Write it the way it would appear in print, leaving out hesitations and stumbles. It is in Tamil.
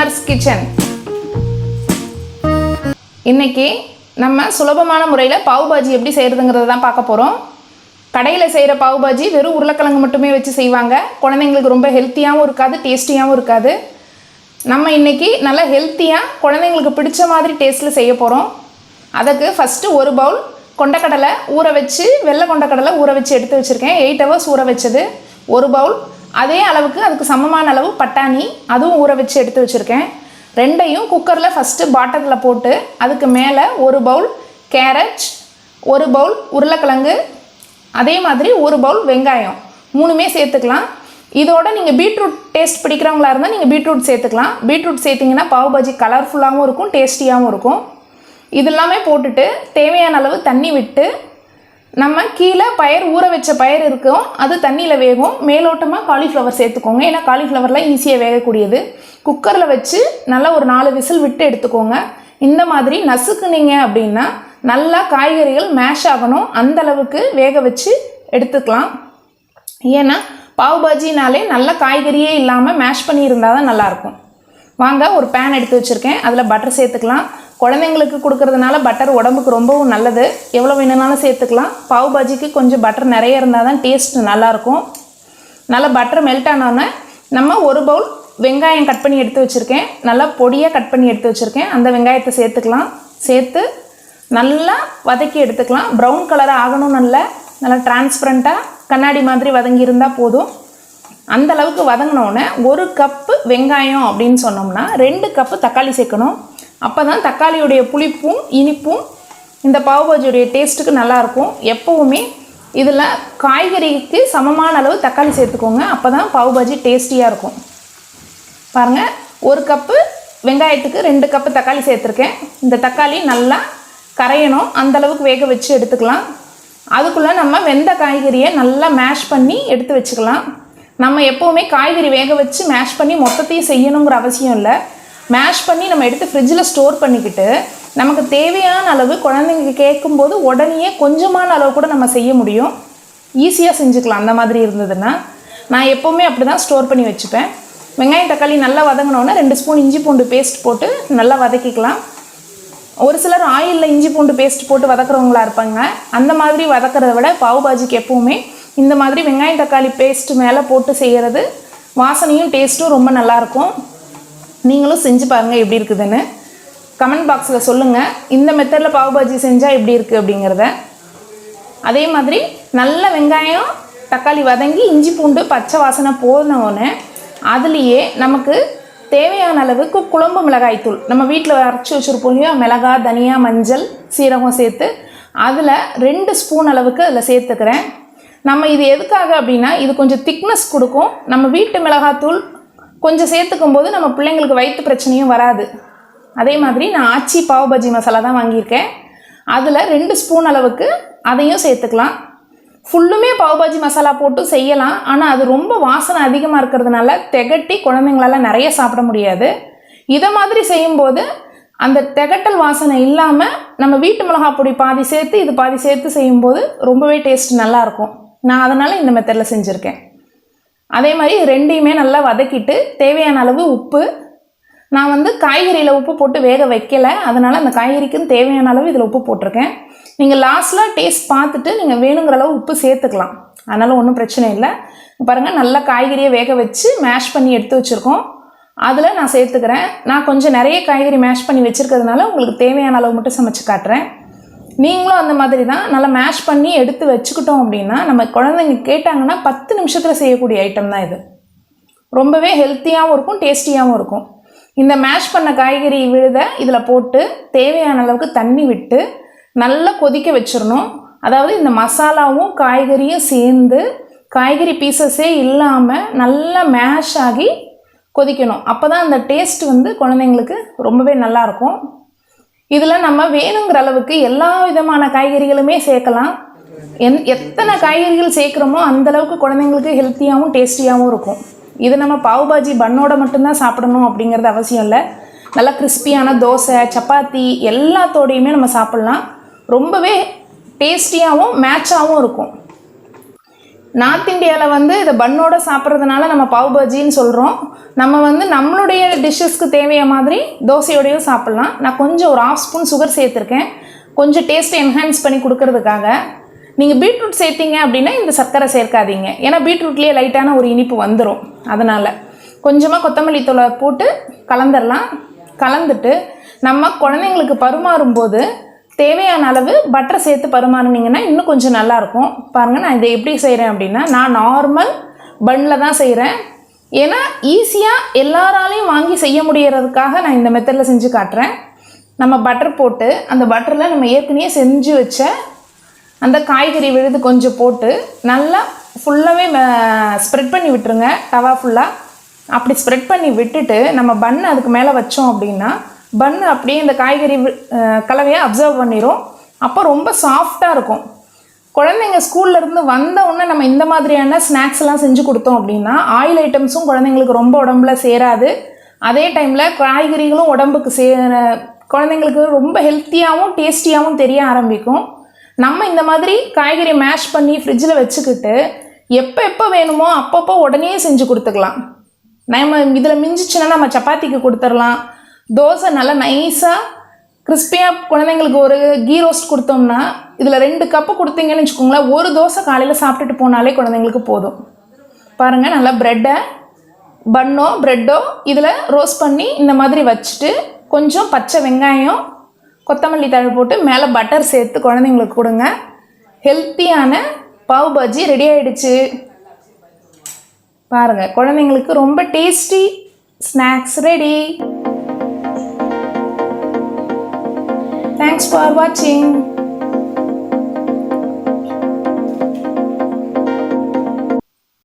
Winners kitchen. இன்னைக்கு நம்ம சுலபமான முறையில் பாவ் பாஜி எப்படி செய்கிறதுங்கிறத தான் பார்க்க போகிறோம். கடையில் செய்கிற பாவ் பாஜி வெறும் உருளைக்கிழங்கு மட்டுமே வச்சு செய்வாங்க. குழந்தைங்களுக்கு ரொம்ப ஹெல்த்தியாகவும் இருக்காது, டேஸ்டியாகவும் இருக்காது. நம்ம இன்றைக்கி நல்லா ஹெல்த்தியாக குழந்தைங்களுக்கு பிடிச்ச மாதிரி டேஸ்ட்டில் செய்ய போகிறோம். அதுக்கு ஃபஸ்ட்டு ஒரு பவுல் கொண்டக்கடலை ஊற வச்சு, வெள்ளை கொண்டக்கடலை ஊற வச்சு எடுத்து வச்சுருக்கேன். 8 hours ஊற வச்சது ஒரு பவுல். அதே அளவுக்கு அதுக்கு சமமான அளவு பட்டாணி, அதுவும் ஊற வச்சு எடுத்து வச்சுருக்கேன். ரெண்டையும் குக்கரில் ஃபஸ்ட்டு பாட்டத்தில் போட்டு அதுக்கு மேலே ஒரு பவுல் கேரட், ஒரு பவுல் உருளைக்கிழங்கு, அதே மாதிரி ஒரு பவுல் வெங்காயம், மூணுமே சேர்த்துக்கலாம். இதோட நீங்கள் பீட்ரூட் டேஸ்ட் பிடிக்கிறவங்களா இருந்தால் நீங்கள் பீட்ரூட் சேர்த்துக்கலாம். பீட்ரூட் சேர்த்திங்கன்னா பாவ் பாஜி கலர்ஃபுல்லாகவும் இருக்கும், டேஸ்டியாகவும் இருக்கும். இது எல்லாமே போட்டுட்டு தேவையான அளவு தண்ணி விட்டு, நம்ம கீழே ஊற வச்ச பயிர் இருக்கும், அது தண்ணியில் வேகும். மேலோட்டமாக காலிஃப்ளவர் சேர்த்துக்கோங்க, ஏன்னா காலிஃப்ளவர்லாம் ஈஸியாக வேகக்கூடியது. குக்கரில் வச்சு நல்லா ஒரு 4 விசில் விட்டு எடுத்துக்கோங்க. இந்த மாதிரி நசுக்குனீங்க அப்படின்னா நல்லா காய்கறிகள் மேஷ் ஆகணும், அந்தளவுக்கு வேக வச்சு எடுத்துக்கலாம். ஏன்னா பாவ் பாஜினாலே நல்ல காய்கறியே இல்லாமல் மேஷ் பண்ணி இருந்தால் தான் நல்லாயிருக்கும். வாங்க, ஒரு பேன் எடுத்து வச்சுருக்கேன், அதில் பட்டர் சேர்த்துக்கலாம். குழந்தைங்களுக்கு கொடுக்கறதுனால பட்டர் உடம்புக்கு ரொம்பவும் நல்லது, எவ்வளோ வேணும்னாலும் சேர்த்துக்கலாம். பாவ் பாஜிக்கு கொஞ்சம் பட்டர் நிறைய இருந்தால் தான் டேஸ்ட் நல்லாயிருக்கும். நல்லா பட்டர் மெல்ட் ஆனோன்னே நம்ம ஒரு பவுல் வெங்காயம் கட் பண்ணி எடுத்து வச்சுருக்கேன், நல்லா பொடியாக கட் பண்ணி எடுத்து வச்சுருக்கேன். அந்த வெங்காயத்தை சேர்த்துக்கலாம். சேர்த்து நல்லா வதக்கி எடுத்துக்கலாம். ப்ரௌன் கலராக ஆகணும், நல்லா டிரான்ஸ்பரண்ட்டாக கண்ணாடி மாதிரி வதங்கியிருந்தால் போதும். அந்த அளவுக்கு வதங்கினோடனே 1 கப்பு வெங்காயம் அப்படின்னு சொன்னோம்னா 2 கப்பு தக்காளி சேர்க்கணும். அப்போ தான் தக்காளியுடைய புளிப்பும் இனிப்பும் இந்த பாவ் பாஜியுடைய டேஸ்ட்டுக்கு நல்லாயிருக்கும். எப்போவுமே இதில் காய்கறிக்கு சமமான அளவு தக்காளி சேர்த்துக்கோங்க, அப்போ தான் பாவ் பாஜி டேஸ்டியாக இருக்கும். பாருங்கள், 1 கப்பு வெங்காயத்துக்கு 2 கப்பு தக்காளி சேர்த்துருக்கேன். இந்த தக்காளி நல்லா கரையணும், அந்தளவுக்கு வேக வச்சு எடுத்துக்கலாம். அதுக்குள்ளே நம்ம வெந்த காய்கறியை நல்லா மேஷ் பண்ணி எடுத்து வச்சுக்கலாம். நம்ம எப்போவுமே காய்கறி வேக வச்சு மேஷ் பண்ணி மொத்தத்தையும் செய்யணுங்கிற அவசியம் இல்லை. மேஷ் பண்ணி நம்ம எடுத்து ஃப்ரிட்ஜில் ஸ்டோர் பண்ணிக்கிட்டு நமக்கு தேவையான அளவு குழந்தைங்க கேட்கும்போது உடனே கொஞ்சமான அளவு கூட நம்ம செய்ய முடியும், ஈஸியாக செஞ்சுக்கலாம். அந்த மாதிரி இருந்ததுன்னா நான் எப்போவுமே அப்படி தான் ஸ்டோர் பண்ணி வச்சுப்பேன். வெங்காயம் தக்காளி நல்லா வதங்கினோன்னே 2 ஸ்பூன் இஞ்சி பூண்டு பேஸ்ட் போட்டு நல்லா வதக்கிக்கலாம். ஒரு சிலர் ஆயிலில் இஞ்சி பூண்டு பேஸ்ட் போட்டு வதக்குறவங்களா இருப்பாங்க. அந்த மாதிரி வதக்கிறத விட பாவ் பாஜிக்கு எப்போவுமே இந்த மாதிரி வெங்காயம் தக்காளி பேஸ்ட் மேலே போட்டு செய்கிறது வாசனையும் டேஸ்ட்டும் ரொம்ப நல்லாயிருக்கும். நீங்களும் செஞ்சு பாருங்கள் எப்படி இருக்குதுன்னு. கமெண்ட் பாக்ஸில் சொல்லுங்கள், இந்த மெத்தடில் பாவ் பாஜி செஞ்சால் எப்படி இருக்குது அப்படிங்கிறத. அதே மாதிரி நல்ல வெங்காயம் தக்காளி வதங்கி இஞ்சி பூண்டு பச்சை வாசனை போனோடனே அதுலேயே நமக்கு தேவையான அளவுக்கு குழம்பு மிளகாய்த்தூள் நம்ம வீட்டில் அரைச்சி வச்சுருப்போம் இல்லையா, மிளகாய், தனியா, மஞ்சள், சீரகம் சேர்த்து அதில் 2 ஸ்பூன் அளவுக்கு அதில் சேர்த்துக்கிறேன். நம்ம இது எதுக்காக அப்படின்னா இது கொஞ்சம் திக்னஸ் கொடுக்கும். நம்ம வீட்டு மிளகாத்தூள் கொஞ்சம் சேர்த்துக்கும் போது நம்ம பிள்ளைங்களுக்கு வயிற்று பிரச்சனையும் வராது. அதே மாதிரி நான் ஆச்சி பாவ் பாஜி மசாலா தான் வாங்கியிருக்கேன், அதில் 2 ஸ்பூன் அளவுக்கு அதையும் சேர்த்துக்கலாம். ஃபுல்லுமே பாவ் பாஜி மசாலா போட்டு செய்யலாம், ஆனால் அது ரொம்ப வாசனை அதிகமாக இருக்கிறதுனால திகட்டி குழந்தைங்களால நிறைய சாப்பிட முடியாது. இதை மாதிரி செய்யும்போது அந்த திகட்டல் வாசனை இல்லாமல் நம்ம வீட்டு மிளகா பொடி பாதி சேர்த்து இது பாதி சேர்த்து செய்யும்போது ரொம்பவே டேஸ்ட் நல்லாயிருக்கும். நான் அதனால் இந்த மெத்தடில் செஞ்சுருக்கேன். அதே மாதிரி 2யுமே நல்லா வதக்கிட்டு தேவையான அளவு உப்பு, நான் காய்கறியில் உப்பு போட்டு வேக வைக்கலை, அதனால் அந்த காய்கறிக்கும் தேவையான அளவு இதில் உப்பு போட்டிருக்கேன். நீங்கள் லாஸ்ட்டில் டேஸ்ட் பார்த்துட்டு நீங்கள் வேணுங்கிற அளவு உப்பு சேர்த்துக்கலாம், அதனால் ஒன்றும் பிரச்சனை இல்லை. பாருங்கள், நல்லா காய்கறியை வேக வச்சு மேஷ் பண்ணி எடுத்து வச்சுருக்கோம், அதில் நான் சேர்த்துக்கிறேன். நான் கொஞ்சம் நிறைய காய்கறி மேஷ் பண்ணி வச்சுருக்கிறதுனால உங்களுக்கு தேவையான அளவு மட்டும் சமைச்சு காட்டுறேன். நீங்களும் அந்த மாதிரி தான் நல்லா மேஷ் பண்ணி எடுத்து வச்சுக்கிட்டோம் அப்படின்னா நம்ம குழந்தைங்க கேட்டாங்கன்னா 10 நிமிஷத்தில் செய்யக்கூடிய ஐட்டம் தான் இது. ரொம்பவே ஹெல்த்தியாகவும் இருக்கும், டேஸ்டியாகவும் இருக்கும். இந்த மேஷ் பண்ண காய்கறி விழுத இதில் போட்டு தேவையான அளவுக்கு தண்ணி விட்டு நல்லா கொதிக்க வச்சிடணும். அதாவது இந்த மசாலாவும் காய்கறியும் சேர்ந்து காய்கறி பீசஸே இல்லாமல் நல்லா மேஷ் ஆகி கொதிக்கணும். அப்போ தான் அந்த டேஸ்ட் குழந்தைங்களுக்கு ரொம்பவே நல்லாயிருக்கும். இதில் நம்ம வேணுங்கிற அளவுக்கு எல்லா விதமான காய்கறிகளுமே சேர்க்கலாம். எத்தனை காய்கறிகள் சேர்க்குறோமோ அந்தளவுக்கு குழந்தைங்களுக்கு ஹெல்த்தியாகவும் டேஸ்டியாகவும் இருக்கும். இது நம்ம பாவ் பாஜி பன்னோட மட்டும்தான் சாப்பிடணும் அப்படிங்கிறது அவசியம் இல்லை. நல்லா கிறிஸ்பியான தோசை, சப்பாத்தி எல்லாத்தோடையுமே நம்ம சாப்பிட்லாம். ரொம்பவே டேஸ்டியாகவும் மேட்சாகவும் இருக்கும். நார்த் இந்தியாவில் வந்து இதை பன்னோட சாப்பிட்றதுனால நம்ம பாவ் பாஜின்னு சொல்கிறோம். நம்ம வந்து நம்மளுடைய டிஷ்ஷஸ்க்கு தேவையான மாதிரி தோசையோடையும் சாப்பிட்லாம். நான் கொஞ்சம் ஒரு 1/2 ஸ்பூன் சுகர் சேர்த்துருக்கேன், கொஞ்சம் டேஸ்ட்டை என்ஹான்ஸ் பண்ணி கொடுக்கறதுக்காக. நீங்கள் பீட்ரூட் சேர்த்திங்க அப்படின்னா இந்த சர்க்கரை சேர்க்காதீங்க, ஏன்னா பீட்ரூட்லேயே லைட்டான ஒரு இனிப்பு வந்துடும். அதனால் கொஞ்சமாக கொத்தமல்லி தூளை போட்டு கலந்துடலாம். கலந்துட்டு நம்ம குழந்தைங்களுக்கு பரிமாறும்போது தேவையான அளவு பட்டரை சேர்த்து பரிமாறினீங்கன்னா இன்னும் கொஞ்சம் நல்லாயிருக்கும். பாருங்கள், நான் இதை எப்படி செய்கிறேன் அப்படின்னா, நான் நார்மல் பன்னில் தான் செய்கிறேன். ஏன்னா ஈஸியாக எல்லாராலையும் வாங்கி செய்ய முடியறதுக்காக நான் இந்த மெத்தடில் செஞ்சு காட்டுறேன். நம்ம பட்டர் போட்டு அந்த பட்டரில் நம்ம ஏற்கனவே செஞ்சு வச்ச அந்த காய்கறி விழுது கொஞ்சம் போட்டு நல்லா ஃபுல்லாகவே ஸ்ப்ரெட் பண்ணி விட்டுருங்க. தவா ஃபுல்லாக அப்படி ஸ்ப்ரெட் பண்ணி விட்டுட்டு நம்ம பன்னு அதுக்கு மேலே வச்சோம் அப்படின்னா பன்னு அப்படியே இந்த காய்கறி கலவையை அப்சர்வ் பண்ணிடும். அப்போ ரொம்ப சாஃப்டாக இருக்கும். குழந்தைங்க ஸ்கூல்லேருந்து வந்த உடனே நம்ம இந்த மாதிரியான ஸ்நாக்ஸ்லாம் செஞ்சு கொடுத்தோம் அப்படின்னா ஆயில் ஐட்டம்ஸும் குழந்தைங்களுக்கு ரொம்ப உடம்புல சேராது. அதே டைமில் காய்கறிகளும் உடம்புக்கு குழந்தைங்களுக்கு ரொம்ப ஹெல்த்தியாகவும் டேஸ்டியாகவும் தெரிய ஆரம்பிக்கும். நம்ம இந்த மாதிரி காய்கறி மேஷ் பண்ணி ஃப்ரிட்ஜில் வச்சுக்கிட்டு எப்போ வேணுமோ அப்பப்போ உடனே செஞ்சு கொடுத்துக்கலாம். நம்ம இதில் மிஞ்சிச்சுன்னா நம்ம சப்பாத்திக்கு கொடுத்துடலாம். தோசை நல்லா நைஸாக கிறிஸ்பியாக குழந்தைங்களுக்கு ஒரு கீ ரோஸ்ட் கொடுத்தோம்னா இதில் 2 கப்பு கொடுத்தீங்கன்னு வச்சுக்கோங்களேன், ஒரு தோசை காலையில் சாப்பிட்டுட்டு போனாலே குழந்தைங்களுக்கு போதும். பாருங்கள், நல்லா பன்னோ ப்ரெட்டோ இதில் ரோஸ்ட் பண்ணி இந்த மாதிரி வச்சுட்டு கொஞ்சம் பச்சை வெங்காயம் கொத்தமல்லி தழை போட்டு மேலே பட்டர் சேர்த்து குழந்தைங்களுக்கு கொடுங்க. ஹெல்த்தியான பாவ் பாஜி ரெடி ஆகிடுச்சு. பாருங்கள், குழந்தைங்களுக்கு ரொம்ப tasty snacks ready. Thanks for watching.